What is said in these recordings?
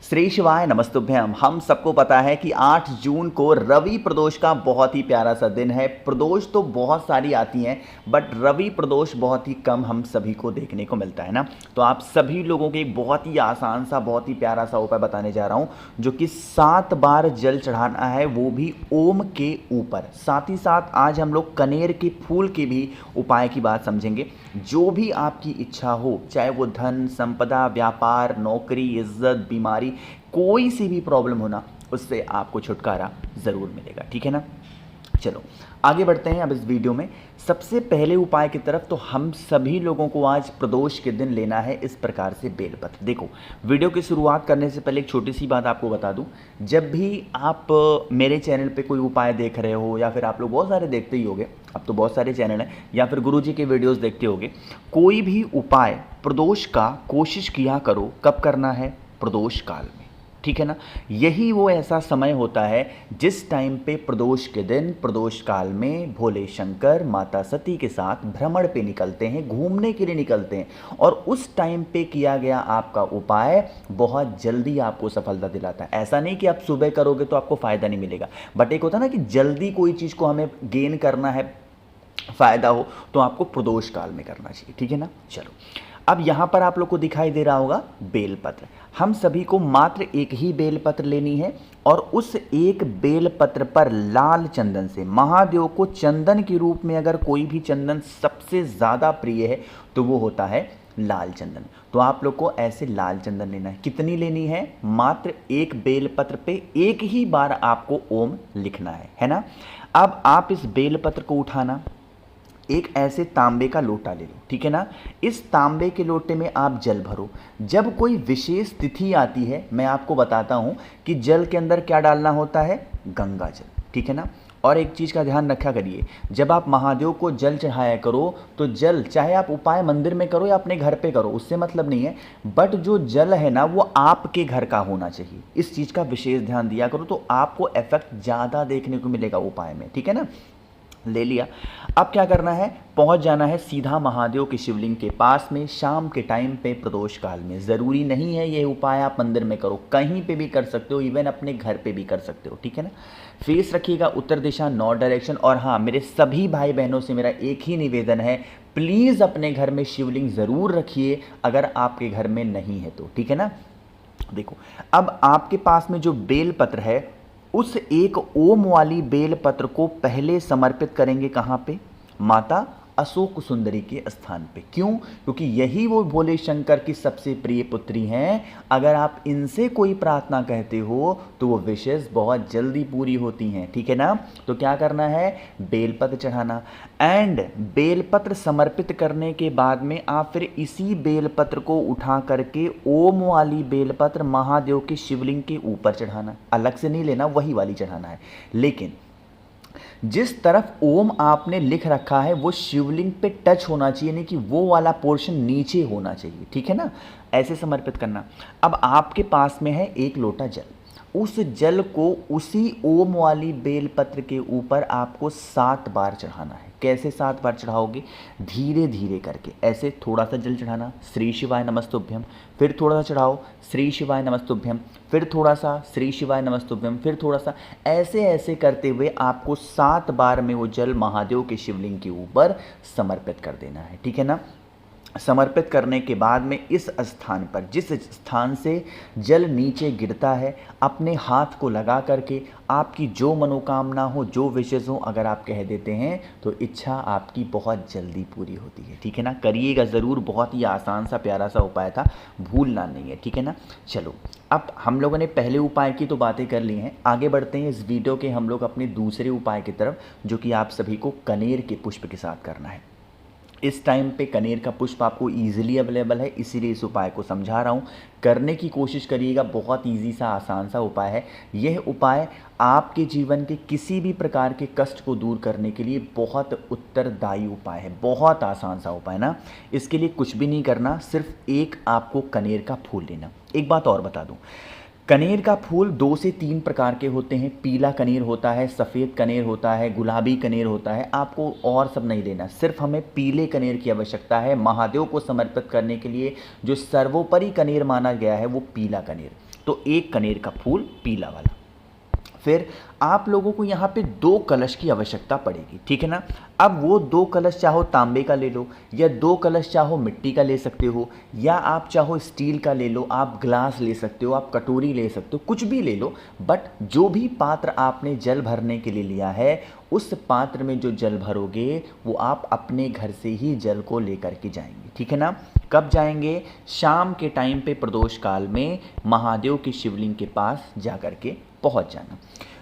श्री शिवाय नमस्तुभ्यम। हम सबको पता है कि 8 जून को रवि प्रदोष का बहुत ही प्यारा सा दिन है। प्रदोष तो बहुत सारी आती हैं, बट रवि प्रदोष बहुत ही कम हम सभी को देखने को मिलता है ना। तो आप सभी लोगों के एक बहुत ही आसान सा, बहुत ही प्यारा सा उपाय बताने जा रहा हूं, जो कि 7 बार जल चढ़ाना है, वो भी ओम के ऊपर। साथ ही साथ आज हम लोग कनेर के फूल के भी उपाय की बात समझेंगे। जो भी आपकी इच्छा हो, चाहे वो धन, संपदा, व्यापार, नौकरी, इज्जत, बीमारी, कोई सी भी प्रॉब्लम हो ना, उससे आपको छुटकारा ज़रूर मिलेगा। ठीक है ना। चलो आगे बढ़ते हैं अब इस वीडियो में। सबसे पहले उपाय की तरफ, तो हम सभी लोगों को आज प्रदोष के दिन लेना है इस प्रकार से बेलपत्र। देखो, वीडियो की शुरुआत करने से पहले एक छोटी सी बात आपको बता दूं। जब भी आप मेरे चैनल पे कोई उपाय देख रहे हो, या फिर आप लोग बहुत सारे देखते ही होगे, अब तो बहुत सारे चैनल हैं, या फिर गुरुजी के वीडियोस देखते होगे, कोई भी उपाय प्रदोष का कोशिश किया करो। कब करना है? प्रदोष काल में। ठीक है ना। यही वो ऐसा समय होता है जिस टाइम पे प्रदोष के दिन, प्रदोष काल में भोले शंकर माता सती के साथ भ्रमण पे निकलते हैं, घूमने के लिए निकलते हैं। और उस टाइम पे किया गया आपका उपाय बहुत जल्दी आपको सफलता दिलाता है। ऐसा नहीं कि आप सुबह करोगे तो आपको फायदा नहीं मिलेगा, बट एक होता है ना कि जल्दी कोई चीज़ को हमें गेन करना है, फायदा हो, तो आपको प्रदोष काल में करना चाहिए। ठीक है ना। चलो, अब यहां पर आप लोग को दिखाई दे रहा होगा बेलपत्र। हम सभी को मात्र एक ही बेलपत्र लेनी है, और उस एक बेलपत्र पर लाल चंदन से, महादेव को चंदन के रूप में अगर कोई भी चंदन सबसे ज्यादा प्रिय है तो वो होता है लाल चंदन। तो आप लोग को ऐसे लाल चंदन लेना है। कितनी लेनी है? मात्र एक बेलपत्र पे एक ही बार आपको ओम लिखना है ना। अब आप इस बेलपत्र को उठाना, एक ऐसे तांबे का लोटा ले लो। ठीक है ना। इस तांबे के लोटे में आप जल भरो। जब कोई विशेष तिथि आती है, मैं आपको बताता हूं कि जल के अंदर क्या डालना होता है, गंगा जल। ठीक है ना। और एक चीज का ध्यान रखा करिए, जब आप महादेव को जल चढ़ाया करो तो जल, चाहे आप उपाय मंदिर में करो या अपने घर पे करो, उससे मतलब नहीं है, बट जो जल है ना वो आपके घर का होना चाहिए। इस चीज का विशेष ध्यान दिया करो, तो आपको इफेक्ट ज्यादा देखने को मिलेगा उपाय में। ठीक है ना। ले लिया। अब क्या करना है? पहुंच जाना है सीधा महादेव के शिवलिंग के पास में, शाम के टाइम पे प्रदोष काल में। ज़रूरी नहीं है ये उपाय आप मंदिर में करो, कहीं पे भी कर सकते हो, इवन अपने घर पे भी कर सकते हो। ठीक है ना। फेस रखिएगा उत्तर दिशा, नॉर्थ डायरेक्शन। और हाँ, मेरे सभी भाई बहनों से मेरा एक ही निवेदन है, प्लीज़ अपने घर में शिवलिंग ज़रूर रखिए अगर आपके घर में नहीं है तो। ठीक है ना। देखो, अब आपके पास में जो बेलपत्र है, उस एक ओम वाली बेलपत्र को पहले समर्पित करेंगे कहां पे? माता अशोक सुंदरी के स्थान पे। क्यों? क्योंकि यही वो भोले शंकर की सबसे प्रिय पुत्री हैं। अगर आप इनसे कोई प्रार्थना कहते हो तो वो विशेष बहुत जल्दी पूरी होती हैं। ठीक है ना। तो क्या करना है? बेलपत्र चढ़ाना। एंड बेलपत्र समर्पित करने के बाद में आप फिर इसी बेलपत्र को उठा करके ओम वाली बेलपत्र महादेव के शिवलिंग के ऊपर चढ़ाना। अलग से नहीं लेना, वही वाली चढ़ाना है। लेकिन जिस तरफ ओम आपने लिख रखा है वो शिवलिंग पे टच होना चाहिए, नहीं कि वो वाला पोर्शन नीचे होना चाहिए। ठीक है ना। ऐसे समर्पित करना। अब आपके पास में है एक लोटा जल, उस जल को उसी ओम वाली बेलपत्र के ऊपर आपको 7 बार चढ़ाना है। कैसे 7 बार चढ़ाओगे? धीरे धीरे करके, ऐसे थोड़ा सा जल चढ़ाना, श्री शिवाय नमस्तुभ्यम, फिर थोड़ा सा चढ़ाओ, श्री शिवाय नमस्तुभ्यम, फिर थोड़ा सा, श्री शिवाय नमस्तुभ्यम, फिर थोड़ा सा। ऐसे ऐसे करते हुए आपको 7 बार में वो जल महादेव के शिवलिंग के ऊपर समर्पित कर देना है। ठीक है ना। समर्पित करने के बाद में इस स्थान पर, जिस स्थान से जल नीचे गिरता है, अपने हाथ को लगा करके आपकी जो मनोकामना हो, जो विशेष हो, अगर आप कह देते हैं तो इच्छा आपकी बहुत जल्दी पूरी होती है। ठीक है ना। करिएगा ज़रूर, बहुत ही आसान सा प्यारा सा उपाय था, भूलना नहीं है। ठीक है ना। चलो, अब हम लोगों ने पहले उपाय की तो बातें कर ली हैं, आगे बढ़ते हैं इस वीडियो के हम लोग अपने दूसरे उपाय की तरफ, जो कि आप सभी को कनेर के पुष्प के साथ करना है। इस टाइम पे कनेर का पुष्प आपको इजीली अवेलेबल है, इसीलिए इस उपाय को समझा रहा हूँ। करने की कोशिश करिएगा, बहुत इजी सा, आसान सा उपाय है। यह उपाय आपके जीवन के किसी भी प्रकार के कष्ट को दूर करने के लिए बहुत उत्तरदायी उपाय है, बहुत आसान सा उपाय ना। इसके लिए कुछ भी नहीं करना, सिर्फ एक आपको कनेर का फूल लेना। एक बात और बता दूँ, कनेर का फूल 2 से 3 प्रकार के होते हैं। पीला कनेर होता है, सफ़ेद कनेर होता है, गुलाबी कनेर होता है। आपको और सब नहीं लेना, सिर्फ हमें पीले कनेर की आवश्यकता है। महादेव को समर्पित करने के लिए जो सर्वोपरि कनेर माना गया है वो पीला कनेर। तो एक कनेर का फूल पीला वाला। फिर आप लोगों को यहाँ पे 2 कलश की आवश्यकता पड़ेगी, ठीक है ना। अब वो 2 कलश चाहो तांबे का ले लो, या 2 कलश चाहो मिट्टी का ले सकते हो, या आप चाहो स्टील का ले लो, आप ग्लास ले सकते हो, आप कटोरी ले सकते हो, कुछ भी ले लो। बट जो भी पात्र आपने जल भरने के लिए लिया है, उस पात्र में जो जल भरोगे वो आप अपने घर से ही जल को लेकर के जाएंगे, ठीक है ना। कब जाएंगे? शाम के टाइम पे प्रदोष काल में महादेव के शिवलिंग के पास जा कर के पहुँच जाना।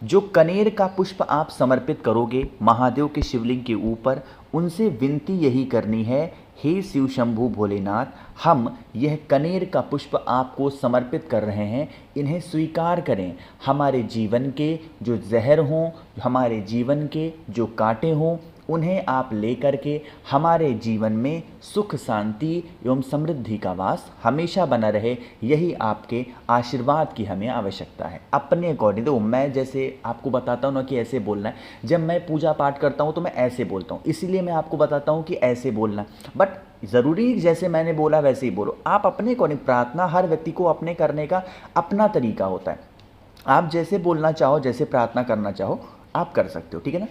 जो कनेर का पुष्प आप समर्पित करोगे महादेव के शिवलिंग के ऊपर, उनसे विनती यही करनी है, हे शिव शंभु भोलेनाथ, हम यह कनेर का पुष्प आपको समर्पित कर रहे हैं, इन्हें स्वीकार करें। हमारे जीवन के जो जहर हों, हमारे जीवन के जो कांटे हों, उन्हें आप लेकर के हमारे जीवन में सुख शांति एवं समृद्धि का वास हमेशा बना रहे, यही आपके आशीर्वाद की हमें आवश्यकता है। अपने अकॉर्डिंग तो मैं जैसे आपको बताता हूँ ना कि ऐसे बोलना है, जब मैं पूजा पाठ करता हूँ तो मैं ऐसे बोलता हूँ, इसीलिए मैं आपको बताता हूँ कि ऐसे बोलना। बट ज़रूरी जैसे मैंने बोला वैसे ही बोलो, आप अपने अकॉर्डिंग। प्रार्थना हर व्यक्ति को अपने करने का अपना तरीका होता है। आप जैसे बोलना चाहो, जैसे प्रार्थना करना चाहो, आप कर सकते हो, ठीक है ना।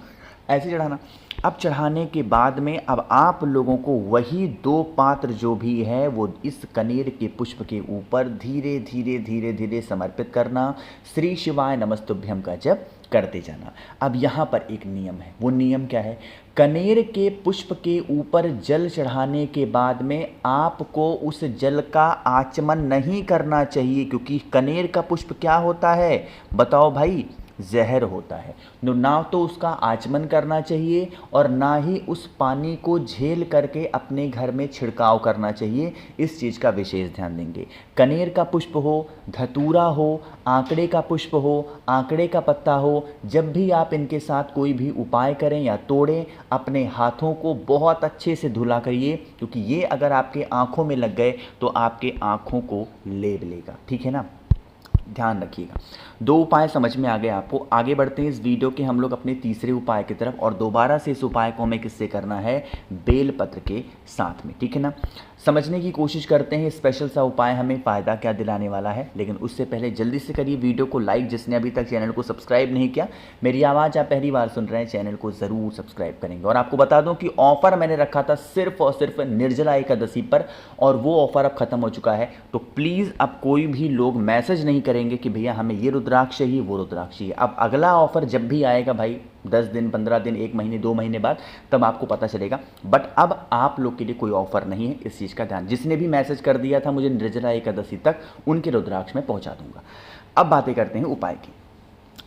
ऐसे चढ़ाना। अब चढ़ाने के बाद में अब आप लोगों को वही 2 पात्र जो भी है वो इस कनेर के पुष्प के ऊपर धीरे धीरे धीरे धीरे समर्पित करना। श्री शिवाय नमस्तुभ्यम का जप करते जाना। अब यहाँ पर एक नियम है, वो नियम क्या है? कनेर के पुष्प के ऊपर जल चढ़ाने के बाद में आपको उस जल का आचमन नहीं करना चाहिए, क्योंकि कनेर का पुष्प क्या होता है बताओ भाई? जहर होता है। ना तो उसका आचमन करना चाहिए और ना ही उस पानी को झेल करके अपने घर में छिड़काव करना चाहिए। इस चीज़ का विशेष ध्यान देंगे। कनेर का पुष्प हो, धतूरा हो, आंकड़े का पुष्प हो, आंकड़े का पत्ता हो, जब भी आप इनके साथ कोई भी उपाय करें या तोड़ें, अपने हाथों को बहुत अच्छे से धुला करिए, क्योंकि ये अगर आपके आँखों में लग गए तो आपके आँखों को लेप लेगा, ठीक है ना। ध्यान रखिएगा। 2 उपाय समझ में आ गए आपको। आगे बढ़ते हैं इस वीडियो के हम लोग अपने तीसरे उपाय की तरफ, और दोबारा से इस उपाय को हमें किससे करना है? बेलपत्र के साथ में, ठीक है ना। समझने की कोशिश करते हैं स्पेशल सा उपाय हमें फ़ायदा क्या दिलाने वाला है। लेकिन उससे पहले जल्दी से करिए वीडियो को लाइक, जिसने अभी तक चैनल को सब्सक्राइब नहीं किया। मेरी आवाज़ आप पहली बार सुन रहे हैं, चैनल को ज़रूर सब्सक्राइब करेंगे। और आपको बता दूं कि ऑफ़र मैंने रखा था सिर्फ और सिर्फ निर्जला एकादशी पर, और वो ऑफ़र अब ख़त्म हो चुका है। तो प्लीज़ अब कोई भी लोग मैसेज नहीं करेंगे कि भैया हमें ये रुद्राक्ष चाहिए, वो रुद्राक्ष चाहिए। अब अगला ऑफ़र जब भी आएगा भाई, 10 दिन, 15 दिन, 1 महीने, 2 महीने बाद, तब आपको पता चलेगा। बट अब आप लोग के लिए कोई ऑफ़र नहीं है, इस चीज़ का ध्यान। जिसने भी मैसेज कर दिया था मुझे निर्जला एकादशी तक, उनके रुद्राक्ष में पहुंचा दूंगा। अब बातें करते हैं उपाय की।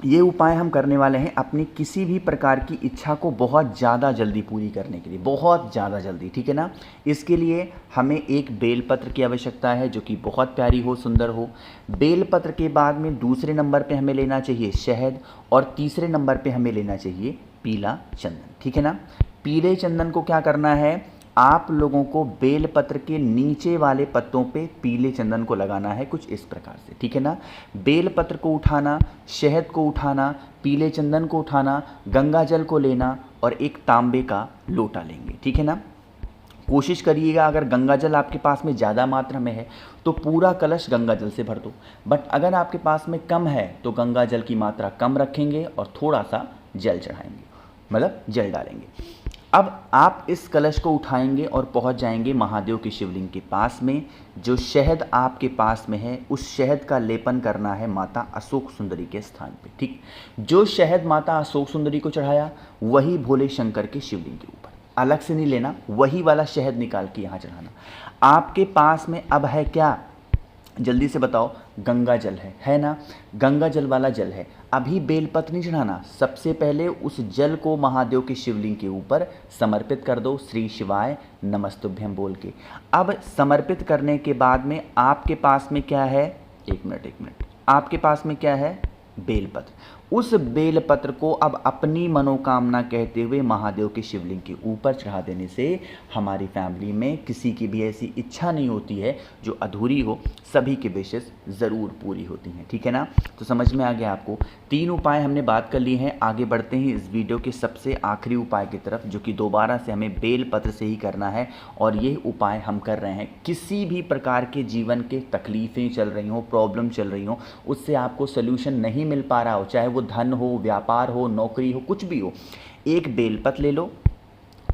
ये उपाय हम करने वाले हैं अपनी किसी भी प्रकार की इच्छा को बहुत ज़्यादा जल्दी पूरी करने के लिए, बहुत ज़्यादा जल्दी, ठीक है ना। इसके लिए हमें एक बेलपत्र की आवश्यकता है, जो कि बहुत प्यारी हो, सुंदर हो। बेलपत्र के बाद में दूसरे नंबर पे हमें लेना चाहिए शहद, और तीसरे नंबर पे हमें लेना चाहिए पीला चंदन, ठीक है ना। पीले चंदन को क्या करना है? आप लोगों को बेलपत्र के नीचे वाले पत्तों पे पीले चंदन को लगाना है, कुछ इस प्रकार से, ठीक है ना। बेलपत्र को उठाना, शहद को उठाना, पीले चंदन को उठाना, गंगा जल को लेना, और एक तांबे का लोटा लेंगे, ठीक है ना। कोशिश करिएगा अगर गंगा जल आपके पास में ज़्यादा मात्रा में है तो पूरा कलश गंगा जल से भर दो। बट अगर आपके पास में कम है तो गंगा जल की मात्रा कम रखेंगे और थोड़ा सा जल चढ़ाएंगे, मतलब जल डालेंगे। अब आप इस कलश को उठाएंगे और पहुंच जाएंगे महादेव के शिवलिंग के पास में। जो शहद आपके पास में है, उस शहद का लेपन करना है माता अशोक सुंदरी के स्थान पे, ठीक। जो शहद माता अशोक सुंदरी को चढ़ाया, वही भोले शंकर के शिवलिंग के ऊपर, अलग से नहीं लेना, वही वाला शहद निकाल के यहाँ चढ़ाना। आपके पास में अब है क्या? जल्दी से बताओ। गंगा जल है ना, गंगा जल वाला जल है। अभी बेलपत्र नहीं चढ़ाना, सबसे पहले उस जल को महादेव के शिवलिंग के ऊपर समर्पित कर दो, श्री शिवाय नमस्तुभ्यम बोल के। अब समर्पित करने के बाद में आपके पास में क्या है? एक मिनट, आपके पास में क्या है? बेलपत्र। उस बेलपत्र को अब अपनी मनोकामना कहते हुए महादेव के शिवलिंग के ऊपर चढ़ा देने से हमारी फैमिली में किसी की भी ऐसी इच्छा नहीं होती है जो अधूरी हो, सभी की विशेष ज़रूर पूरी होती हैं। ठीक है ना? तो समझ में आ गया आपको। 3 उपाय हमने बात कर लिए हैं। आगे बढ़ते हैं इस वीडियो के सबसे आखिरी उपाय की तरफ, जो कि दोबारा से हमें बेलपत्र से ही करना है। और ये उपाय हम कर रहे हैं किसी भी प्रकार के जीवन के तकलीफ़ें चल रही हों, प्रॉब्लम चल रही हों, उससे आपको सोल्यूशन नहीं मिल पा रहा हो, चाहे वो धन हो, व्यापार हो, नौकरी हो, कुछ भी हो, एक बेलपत्र ले लो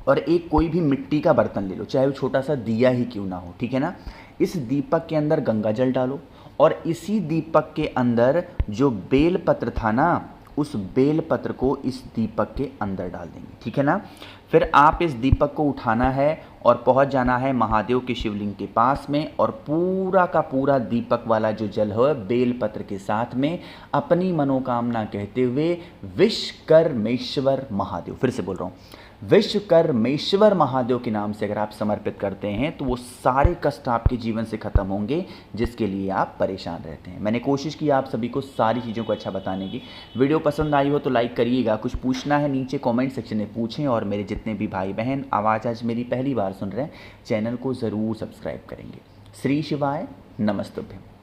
और एक कोई भी मिट्टी का बर्तन ले लो, चाहे वो छोटा सा दिया ही क्यों ना हो। ठीक है ना? इस दीपक के अंदर गंगा जल डालो और इसी दीपक के अंदर जो बेलपत्र था ना, उस बेलपत्र को इस दीपक के अंदर डाल देंगे। ठीक है ना? फिर आप इस दीपक को उठाना है और पहुंच जाना है महादेव के शिवलिंग के पास में, और पूरा का पूरा दीपक वाला जो जल है बेलपत्र के साथ में अपनी मनोकामना कहते हुए विश्वकर्मेश्वर महादेव, फिर से बोल रहा हूँ, विश्वकर्मेश्वर महादेव के नाम से अगर आप समर्पित करते हैं तो वो सारे कष्ट आपके जीवन से खत्म होंगे जिसके लिए आप परेशान रहते हैं। मैंने कोशिश की आप सभी को सारी चीज़ों को अच्छा बताने की। वीडियो पसंद आई हो तो लाइक करिएगा, कुछ पूछना है नीचे कमेंट सेक्शन में पूछें, और मेरे जितने भी भाई बहन आवाज़ आज मेरी पहली बार सुन रहे हैं, चैनल को ज़रूर सब्सक्राइब करेंगे। श्री शिवाय, नमस्तुभ्यम।